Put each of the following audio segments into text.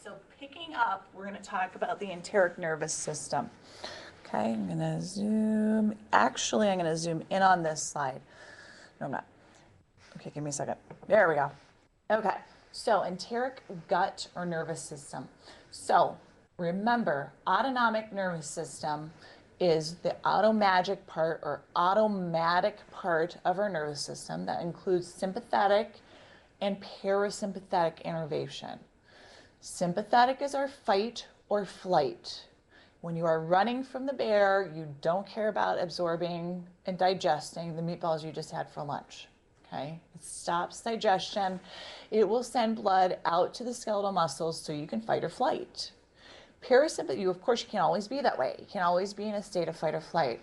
so picking up, we're going to talk about the enteric nervous system. Okay, I'm going to zoom. Actually, I'm going to zoom in on this slide. No, I'm not. Okay, give me a second. There we go. Okay, so enteric gut or nervous system. So remember, autonomic nervous system is the automagic part or automatic part of our nervous system that includes sympathetic and parasympathetic innervation. Sympathetic is our fight or flight. When you are running from the bear, you don't care about absorbing and digesting the meatballs you just had for lunch. Okay? It stops digestion. It will send blood out to the skeletal muscles so you can fight or flight. Parasympathetic, of course, you can't always be that way. You can't always be in a state of fight or flight.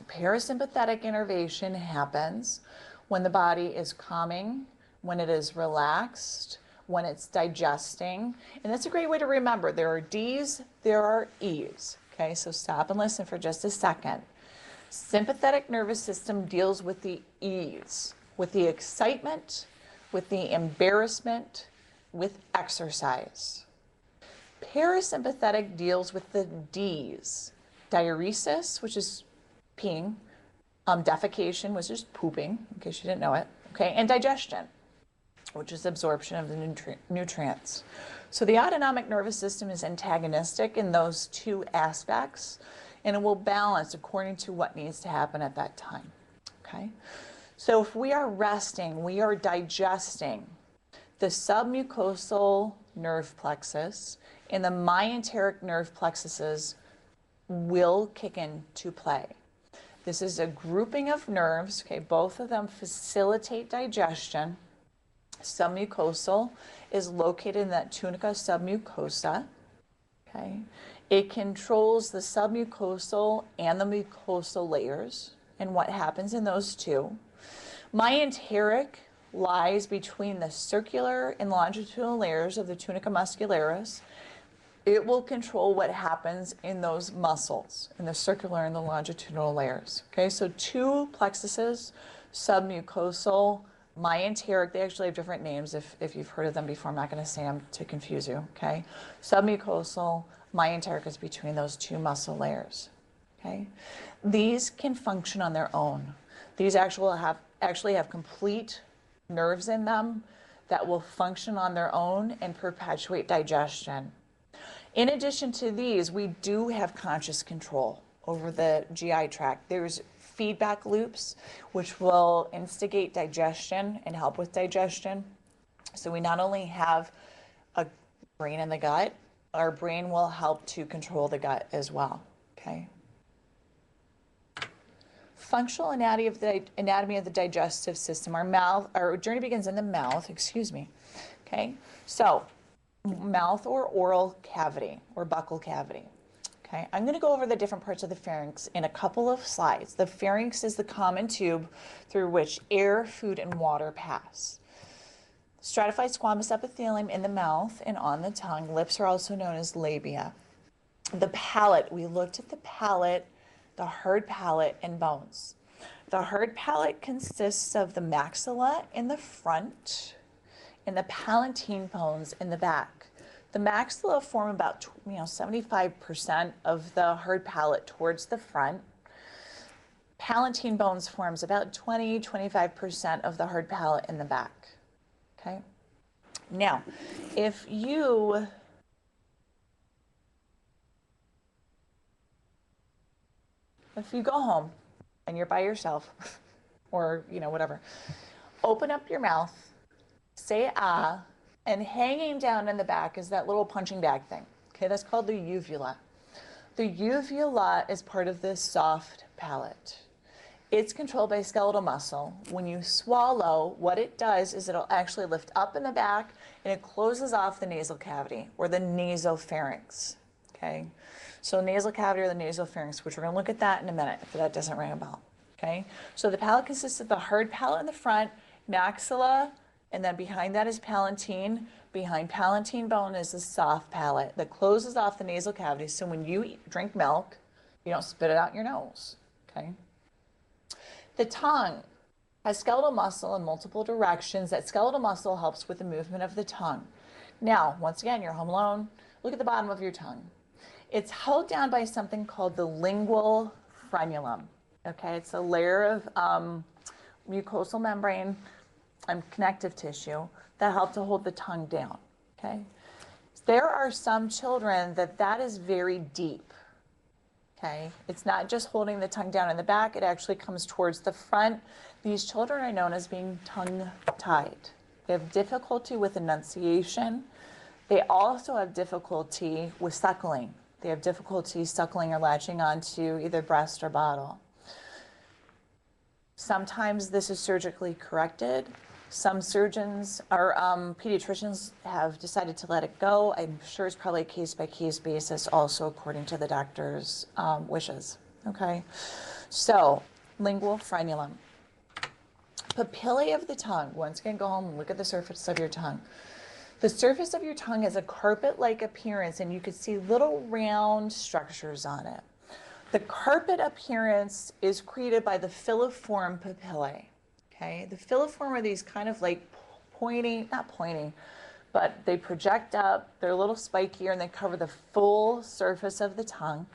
Parasympathetic innervation happens when the body is calming, when it is relaxed, when it's digesting. And that's a great way to remember. There are D's, there are E's. Okay, so stop and listen for just a second. Sympathetic nervous system deals with the E's, with the excitement, with the embarrassment, with exercise. Parasympathetic deals with the D's, diuresis, which is peeing, defecation, which is pooping, in case you didn't know it, okay, and digestion, which is absorption of the nutrients. So the autonomic nervous system is antagonistic in those two aspects, and it will balance according to what needs to happen at that time, okay? So if we are resting, we are digesting, the submucosal nerve plexus and the myenteric nerve plexuses will kick into play. This is a grouping of nerves, okay? Both of them facilitate digestion. Submucosal is located in that tunica submucosa, okay? It controls the submucosal and the mucosal layers and what happens in those two. Myenteric lies between the circular and longitudinal layers of the tunica muscularis. It will control what happens in those muscles, in the circular and the longitudinal layers. Okay, so two plexuses, submucosal, myenteric, they actually have different names if you've heard of them before. I'm not going to say them to confuse you, okay? Submucosal, myenteric is between those two muscle layers, okay? These can function on their own. These actually have complete nerves in them that will function on their own and perpetuate digestion. In addition to these, we do have conscious control over the GI tract. There's feedback loops which will instigate digestion and help with digestion. So we not only have a brain in the gut, our brain will help to control the gut as well, okay? Functional anatomy of the digestive system. Our journey begins in the mouth, okay? So, mouth or oral cavity or buccal cavity. Okay, I'm going to go over the different parts of the pharynx in a couple of slides. The pharynx is the common tube through which air, food, and water pass. Stratified squamous epithelium in the mouth and on the tongue. Lips are also known as labia. The palate, we looked at the palate, the hard palate, and bones. The hard palate consists of the maxilla in the front and the palatine bones in the back. The maxilla form about 75% of the hard palate towards the front. Palatine bones forms about 20-25% of the hard palate in the back. Okay. Now, if you go home and you're by yourself, or whatever, open up your mouth, say ah, and hanging down in the back is that little punching bag thing. Okay, that's called the uvula. The uvula is part of this soft palate. It's controlled by skeletal muscle. When you swallow, what it does is it'll actually lift up in the back and it closes off the nasal cavity or the nasopharynx. Okay, so nasal cavity or the nasopharynx, which we're going to look at that in a minute if that doesn't ring a bell. Okay, so the palate consists of the hard palate in the front, maxilla, and then behind that is palatine. Behind palatine bone is the soft palate that closes off the nasal cavity. So when you drink milk, you don't spit it out your nose. Okay. The tongue has skeletal muscle in multiple directions. That skeletal muscle helps with the movement of the tongue. Now, once again, you're home alone. Look at the bottom of your tongue. It's held down by something called the lingual frenulum. Okay, it's a layer of mucosal membrane and connective tissue that help to hold the tongue down. Okay, there are some children that is very deep. Okay, it's not just holding the tongue down in the back, it actually comes towards the front. These children are known as being tongue-tied. They have difficulty with enunciation. They also have difficulty with suckling. They have difficulty suckling or latching onto either breast or bottle. Sometimes this is surgically corrected. Some surgeons or pediatricians have decided to let it go. I'm sure it's probably a case-by-case basis, also according to the doctor's wishes. Okay, so lingual frenulum. Papillae of the tongue. Once again, go home and look at the surface of your tongue. The surface of your tongue has a carpet-like appearance, and you can see little round structures on it. The carpet appearance is created by the filiform papillae. Okay, the filiform are these kind of like pointing, not pointing, but they project up, they're a little spikier, and they cover the full surface of the tongue.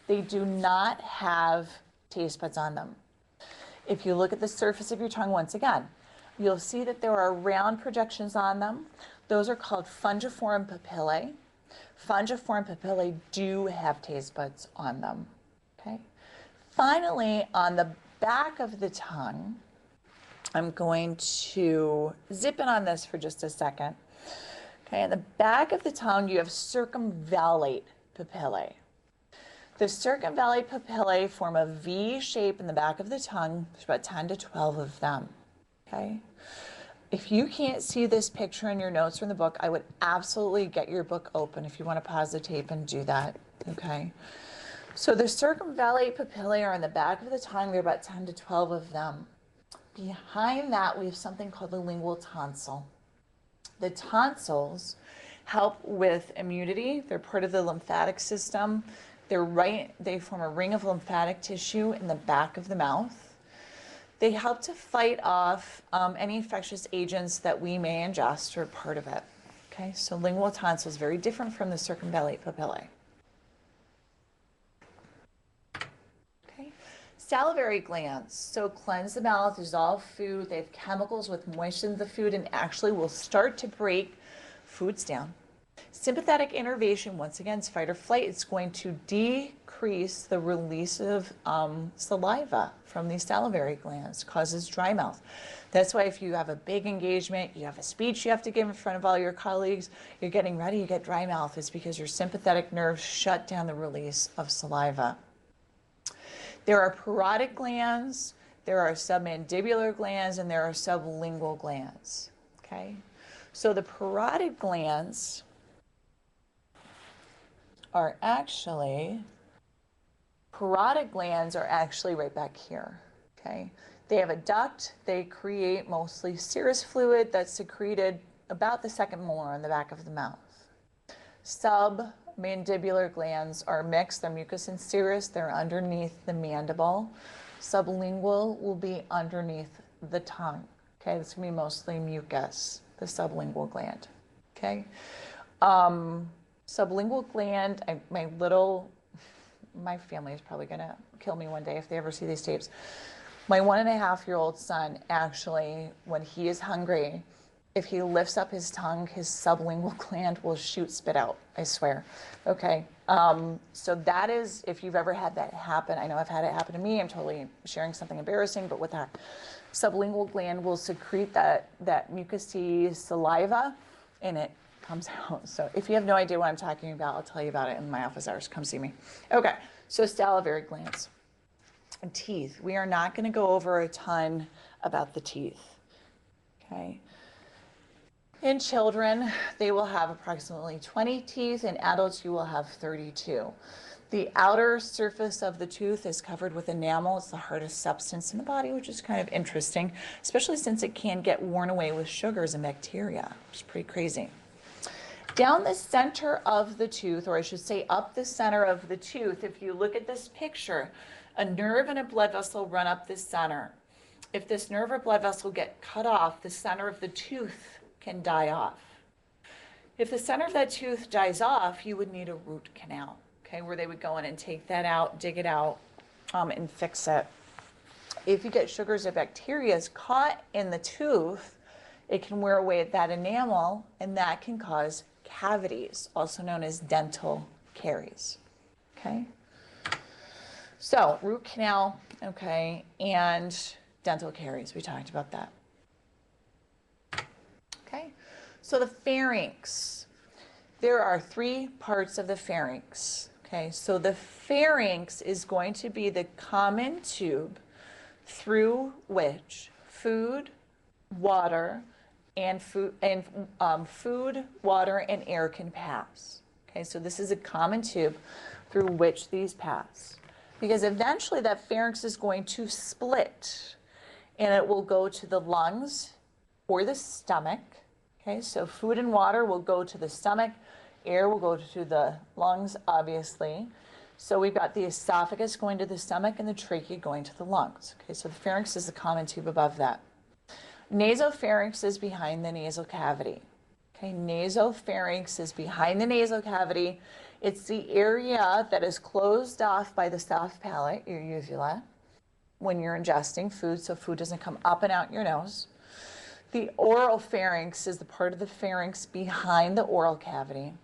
They do not have taste buds on them. If you look at the surface of your tongue once again, you'll see that there are round projections on them. Those are called fungiform papillae. Fungiform papillae do have taste buds on them. Okay. Finally, on the back of the tongue, I'm going to zip in on this for just a second. Okay, on the back of the tongue, you have circumvallate papillae. The circumvallate papillae form a V shape in the back of the tongue. There's about 10 to 12 of them. Okay. If you can't see this picture in your notes from the book, I would absolutely get your book open if you want to pause the tape and do that. Okay. So the circumvallate papillae are on the back of the tongue. There are about 10 to 12 of them. Behind that, we have something called the lingual tonsil. The tonsils help with immunity. They're part of the lymphatic system. They form a ring of lymphatic tissue in the back of the mouth. They help to fight off any infectious agents that we may ingest or part of it. Okay, so lingual tonsil is very different from the circumvallate papillae. Salivary glands, so cleanse the mouth, dissolve food. They have chemicals which moisten the food and actually will start to break foods down. Sympathetic innervation, once again, is fight or flight. It's going to decrease the release of saliva from these salivary glands, causes dry mouth. That's why if you have a big engagement, you have a speech you have to give in front of all your colleagues, you're getting ready, you get dry mouth. It's because your sympathetic nerves shut down the release of saliva. There are parotid glands, there are submandibular glands, and there are sublingual glands. Okay, so the parotid glands are actually right back here. Okay, they have a duct. They create mostly serous fluid that's secreted about the second molar in the back of the mouth. Submandibular glands are mixed. They're mucus and serous. They're underneath the mandible. Sublingual will be underneath the tongue. Okay, this can be mostly mucus, the sublingual gland. Okay, sublingual gland. My family is probably gonna kill me one day if they ever see these tapes. My 1.5-year-old son actually, when he is hungry, if he lifts up his tongue, his sublingual gland will shoot spit out, I swear. Okay, so that is, if you've ever had that happen, I know I've had it happen to me, I'm totally sharing something embarrassing, but with that, sublingual gland will secrete that mucousy saliva, and it comes out. So if you have no idea what I'm talking about, I'll tell you about it in my office hours. Come see me. Okay, so salivary glands. And teeth. We are not going to go over a ton about the teeth. Okay. In children, they will have approximately 20 teeth. In adults, you will have 32. The outer surface of the tooth is covered with enamel. It's the hardest substance in the body, which is kind of interesting, especially since it can get worn away with sugars and bacteria, which is pretty crazy. Down the center of the tooth, or I should say up the center of the tooth, if you look at this picture, a nerve and a blood vessel run up the center. If this nerve or blood vessel get cut off, the center of the tooth can die off. If the center of that tooth dies off, you would need a root canal, okay, where they would go in and take that out, dig it out, and fix it. If you get sugars or bacteria caught in the tooth, it can wear away at that enamel, and that can cause cavities, also known as dental caries. Okay? So, root canal, okay, and dental caries. We talked about that. Okay? So, the pharynx. There are 3 parts of the pharynx. Okay? So, the pharynx is going to be the common tube through which food, water, water, and air can pass. Okay, so this is a common tube through which these pass. Because eventually that pharynx is going to split and it will go to the lungs or the stomach. Okay, so food and water will go to the stomach, air will go to the lungs, obviously. So we've got the esophagus going to the stomach and the trachea going to the lungs. Okay, so the pharynx is the common tube above that. Nasopharynx is behind the nasal cavity. Okay, nasopharynx is behind the nasal cavity. It's the area that is closed off by the soft palate, your uvula, when you're ingesting food, so food doesn't come up and out your nose. The oral pharynx is the part of the pharynx behind the oral cavity.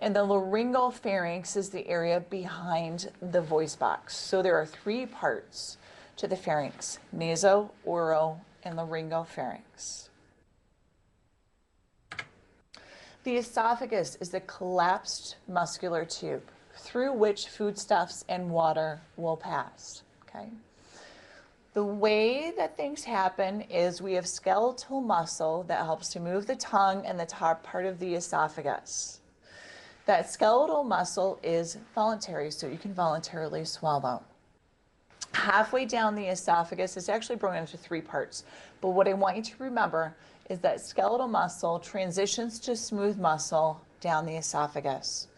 And the laryngeal pharynx is the area behind the voice box. So there are 3 parts to the pharynx: naso, oral, and laryngeal pharynx. The esophagus is the collapsed muscular tube through which foodstuffs and water will pass. Okay? The way that things happen is we have skeletal muscle that helps to move the tongue and the top part of the esophagus. That skeletal muscle is voluntary, so you can voluntarily swallow. Halfway down the esophagus, it's actually broken into 3 parts. But what I want you to remember is that skeletal muscle transitions to smooth muscle down the esophagus.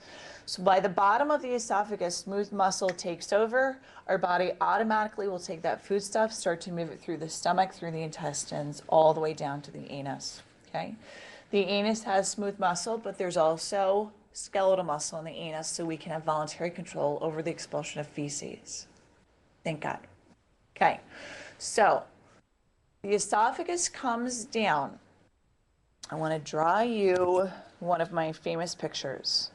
So by the bottom of the esophagus, smooth muscle takes over. Our body automatically will take that foodstuff, start to move it through the stomach, through the intestines, all the way down to the anus. Okay? The anus has smooth muscle, but there's also skeletal muscle in the anus, so we can have voluntary control over the expulsion of feces. Thank God. Okay, so the esophagus comes down. I want to draw you one of my famous pictures.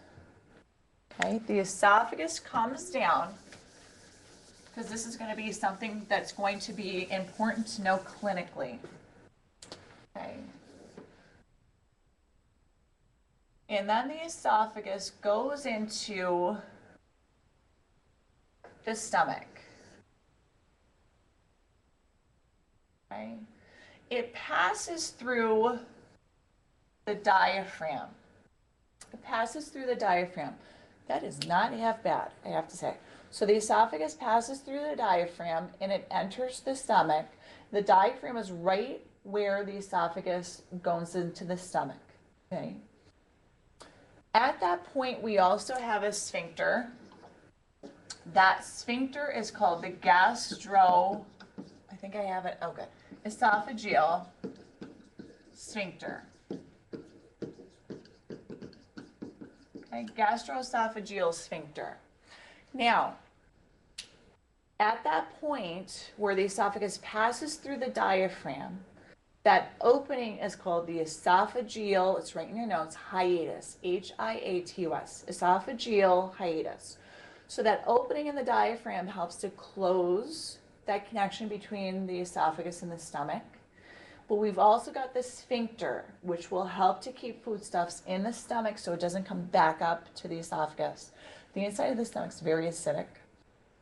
Okay, the esophagus comes down because this is going to be something that's going to be important to know clinically. Okay. And then the esophagus goes into the stomach. Okay. It passes through the diaphragm. It passes through the diaphragm. That is not half bad, I have to say. So the esophagus passes through the diaphragm and it enters the stomach. The diaphragm is right where the esophagus goes into the stomach. Okay. At that point, we also have a sphincter. That sphincter is called the I think I have it, oh good, esophageal sphincter. Okay, gastroesophageal sphincter. Now, at that point where the esophagus passes through the diaphragm, that opening is called the esophageal, it's right in your notes, hiatus, H-I-A-T-U-S, esophageal hiatus. So that opening in the diaphragm helps to close that connection between the esophagus and the stomach. But we've also got the sphincter, which will help to keep foodstuffs in the stomach so it doesn't come back up to the esophagus. The inside of the stomach is very acidic.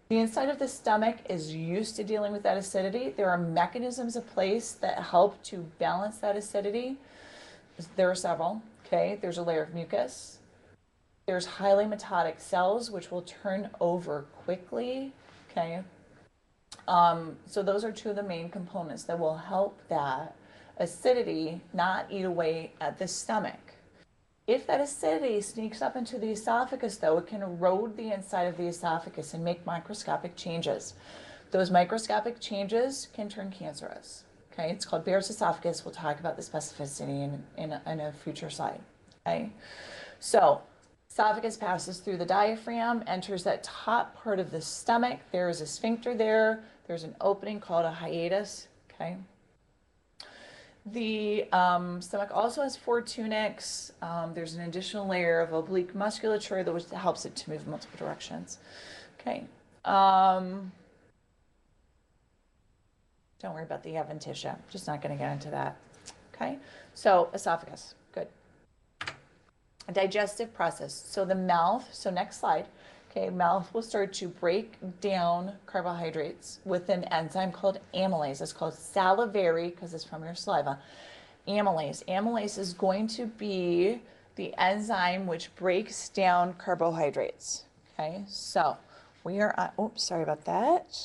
The inside of the stomach is used to dealing with that acidity. There are mechanisms in place that help to balance that acidity. There are several, okay? There's a layer of mucus. There's highly mitotic cells, which will turn over quickly, okay? So those are 2 of the main components that will help that acidity not eat away at the stomach. If that acidity sneaks up into the esophagus, though, it can erode the inside of the esophagus and make microscopic changes. Those microscopic changes can turn cancerous. Okay, it's called Barrett's esophagus. We'll talk about the specificity in a future slide. Okay, so esophagus passes through the diaphragm, enters that top part of the stomach. There is a sphincter there. There's an opening called a hiatus. Okay. The stomach also has 4 tunics. There's an additional layer of oblique musculature that helps it to move in multiple directions. Okay. Don't worry about the adventitia. Just not going to get into that. Okay. So esophagus. Good. A digestive process. So the mouth. So next slide. Okay, mouth will start to break down carbohydrates with an enzyme called amylase. It's called salivary because it's from your saliva. Amylase. Amylase is going to be the enzyme which breaks down carbohydrates. Okay, so we are on, oops, sorry about that.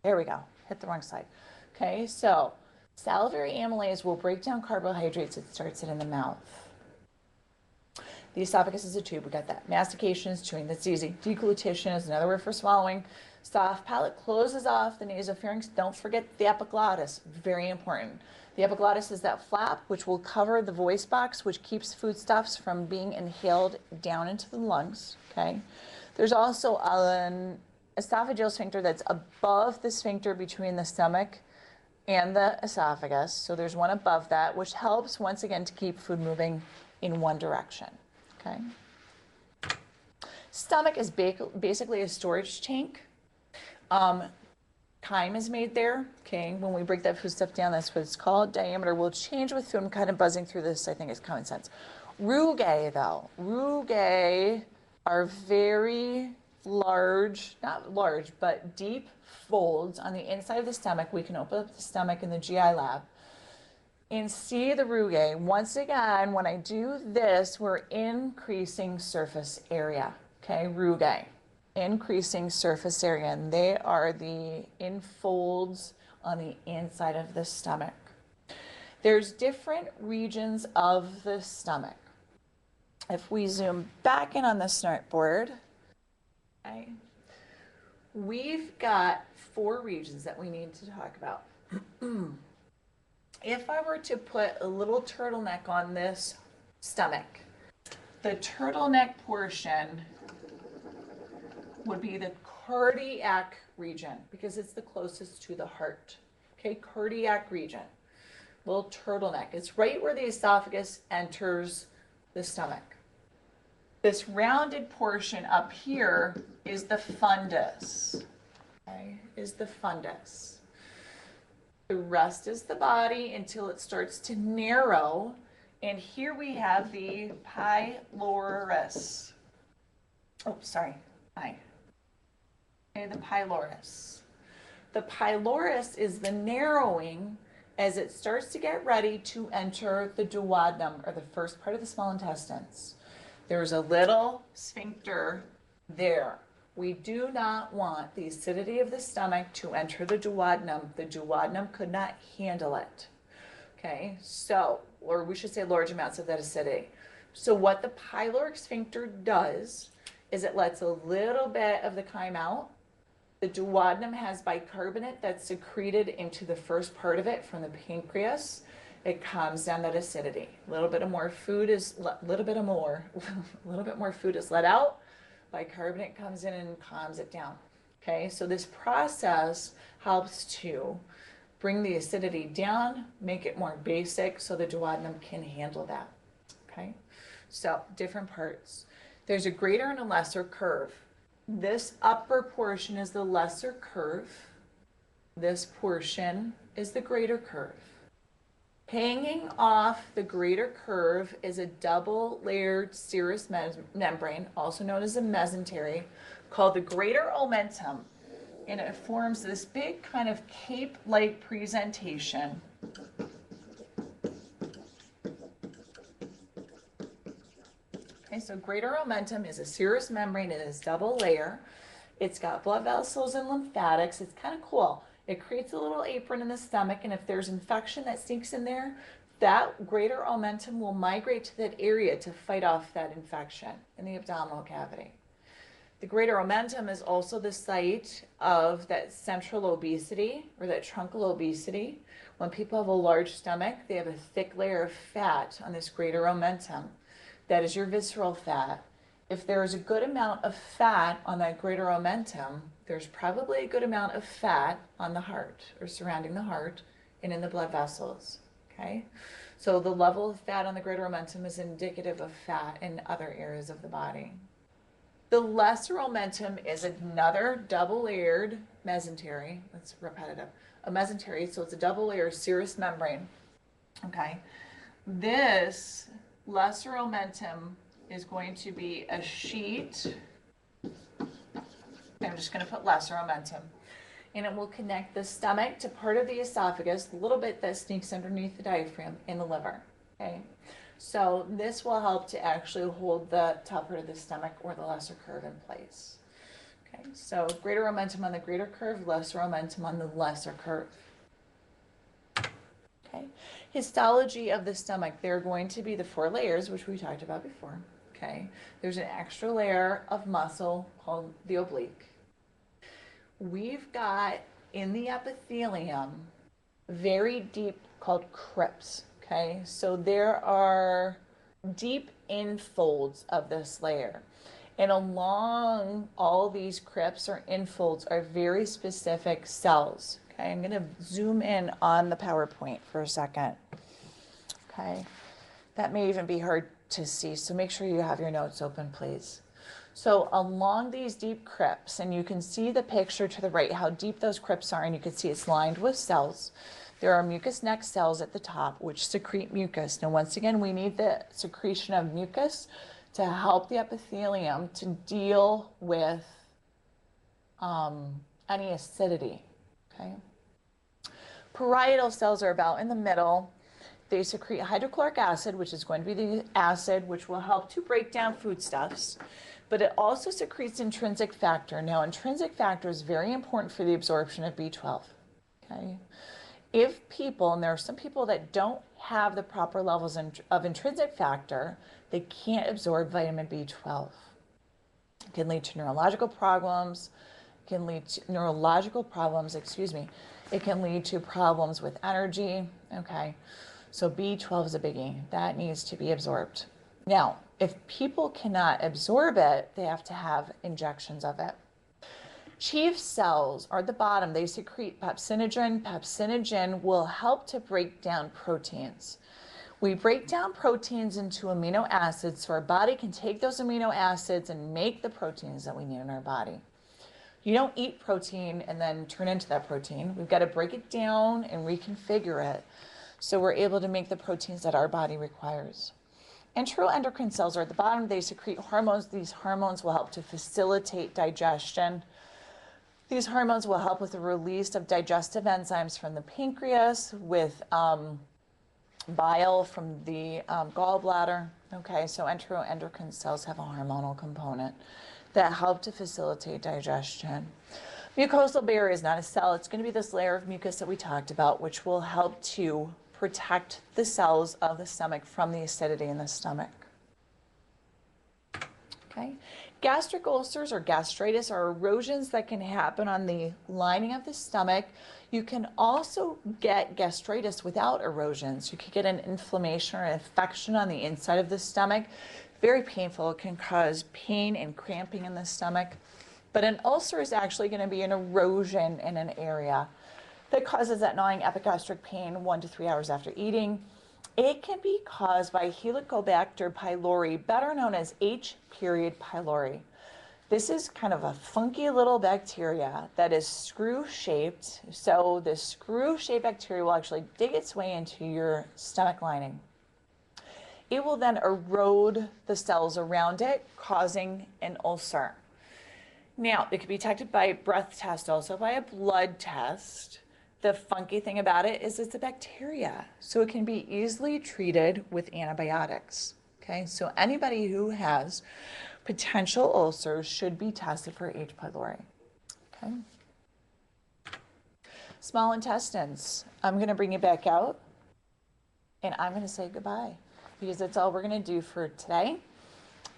There we go, hit the wrong side. Okay, so salivary amylase will break down carbohydrates. It starts it in the mouth. The esophagus is a tube. We got that. Mastication is chewing. That's easy. Deglutition is another word for swallowing. Soft palate closes off the nasopharynx. Don't forget the epiglottis. Very important. The epiglottis is that flap which will cover the voice box, which keeps foodstuffs from being inhaled down into the lungs. Okay. There's also an esophageal sphincter that's above the sphincter between the stomach and the esophagus. So there's one above that, which helps once again to keep food moving in one direction. Okay. Stomach is basically a storage tank. Chyme is made there. Okay, when we break that food stuff down, that's what it's called. Diameter will change with food. I'm kind of buzzing through this. I think it's common sense. Rugae, though. Rugae are very large, not large, but deep folds on the inside of the stomach. We can open up the stomach in the GI lab and see the rugae. Once again, when I do this, we're increasing surface area. Okay, rugae, increasing surface area, and they are the infolds on the inside of the stomach. There's different regions of the stomach. If we zoom back in on the snort board, okay, we've got 4 regions that we need to talk about. If I were to put a little turtleneck on this stomach, the turtleneck portion would be the cardiac region because it's the closest to the heart. Okay, cardiac region, little turtleneck. It's right where the esophagus enters the stomach. This rounded portion up here is the fundus. Okay, is the fundus. The rest is the body until it starts to narrow. And here we have the pylorus. Oh, sorry. Okay, the pylorus. The pylorus is the narrowing as it starts to get ready to enter the duodenum, or the first part of the small intestines. There's a little sphincter there. We do not want the acidity of the stomach to enter the duodenum. The duodenum could not handle it. Okay, so, or we should say large amounts of that acidity. So what the pyloric sphincter does is it lets a little bit of the chyme out. The duodenum has bicarbonate that's secreted into the first part of it from the pancreas. It calms down that acidity. A little bit more food is let out. Bicarbonate comes in and calms it down. Okay, so this process helps to bring the acidity down, make it more basic so the duodenum can handle that. Okay, so different parts. There's a greater and a lesser curve. This upper portion is the lesser curve. This portion is the greater curve. Hanging off the greater curve is a double-layered serous membrane, also known as a mesentery, called the greater omentum, and it forms this big kind of cape-like presentation. Okay, so greater omentum is a serous membrane. It is double layer. It's got blood vessels and lymphatics. It's kind of cool. It creates a little apron in the stomach, and if there's infection that sneaks in there, that greater omentum will migrate to that area to fight off that infection in the abdominal cavity. The greater omentum is also the site of that central obesity or that truncal obesity. When people have a large stomach, they have a thick layer of fat on this greater omentum. That is your visceral fat. If there is a good amount of fat on that greater omentum, there's probably a good amount of fat on the heart or surrounding the heart and in the blood vessels. Okay? So the level of fat on the greater omentum is indicative of fat in other areas of the body. The lesser omentum is another double-layered mesentery. That's repetitive. A mesentery, so it's a double-layered serous membrane. Okay. This lesser omentum is going to be a sheet. I'm just going to put lesser omentum. And it will connect the stomach to part of the esophagus, a little bit that sneaks underneath the diaphragm in the liver. Okay. So this will help to actually hold the top part of the stomach or the lesser curve in place. Okay, so greater omentum on the greater curve, lesser omentum on the lesser curve. Okay, histology of the stomach, there are going to be the 4 layers, which we talked about before. Okay, there's an extra layer of muscle called the oblique. We've got in the epithelium very deep called crypts. Okay, so there are deep infolds of this layer. And along all these crypts or infolds are very specific cells. Okay, I'm going to zoom in on the PowerPoint for a second. Okay, that may even be hard to see, so make sure you have your notes open, please. So along these deep crypts, and you can see the picture to the right, how deep those crypts are, and you can see it's lined with cells. There are mucous neck cells at the top, which secrete mucus. Now, once again, we need the secretion of mucus to help the epithelium to deal with any acidity. Okay. Parietal cells are about in the middle. They secrete hydrochloric acid, which is going to be the acid which will help to break down foodstuffs. But it also secretes intrinsic factor. Now, intrinsic factor is very important for the absorption of B12. Okay. If people, and there are some people that don't have the proper levels of intrinsic factor, they can't absorb vitamin B12. It can lead to neurological problems. It can lead to It can lead to problems with energy. Okay, so B12 is a biggie. That needs to be absorbed. Now, if people cannot absorb it, they have to have injections of it. Chief cells are at the bottom. They secrete pepsinogen. Pepsinogen will help to break down proteins. We break down proteins into amino acids so our body can take those amino acids and make the proteins that we need in our body. You don't eat protein and then turn into that protein. We've got to break it down and reconfigure it so we're able to make the proteins that our body requires. Enteroendocrine cells are at the bottom. They secrete hormones. These hormones will help to facilitate digestion. These hormones will help with the release of digestive enzymes from the pancreas, with bile from the gallbladder. Okay, so enteroendocrine cells have a hormonal component that help to facilitate digestion. Mucosal barrier is not a cell. It's going to be this layer of mucus that we talked about, which will help to protect the cells of the stomach from the acidity in the stomach. Okay. Gastric ulcers or gastritis are erosions that can happen on the lining of the stomach. You can also get gastritis without erosions. You could get an inflammation or an infection on the inside of the stomach. Very painful. It can cause pain and cramping in the stomach. But an ulcer is actually going to be an erosion in an area that causes that gnawing epigastric pain 1 to 3 hours after eating. It can be caused by Helicobacter pylori, better known as H. pylori. This is kind of a funky little bacteria that is screw-shaped. So the screw-shaped bacteria will actually dig its way into your stomach lining. It will then erode the cells around it, causing an ulcer. Now, it can be detected by a breath test, also by a blood test. The funky thing about it is it's a bacteria, so it can be easily treated with antibiotics. Okay, so anybody who has potential ulcers should be tested for H. pylori. Okay. Small intestines. I'm going to bring you back out, and I'm going to say goodbye because that's all we're going to do for today.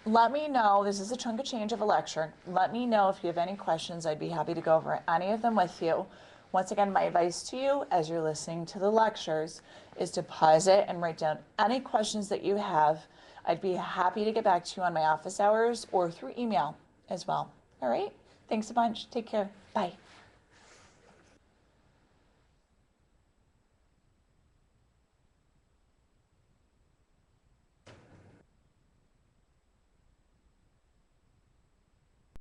let me know. This is a chunk of change of a lecture. Let me know if you have any questions. I'd be happy to go over any of them with you. Once again, my advice to you as you're listening to the lectures is to pause it and write down any questions that you have. I'd be happy to get back to you on my office hours or through email as well. All right? Thanks a bunch. Take care. Bye.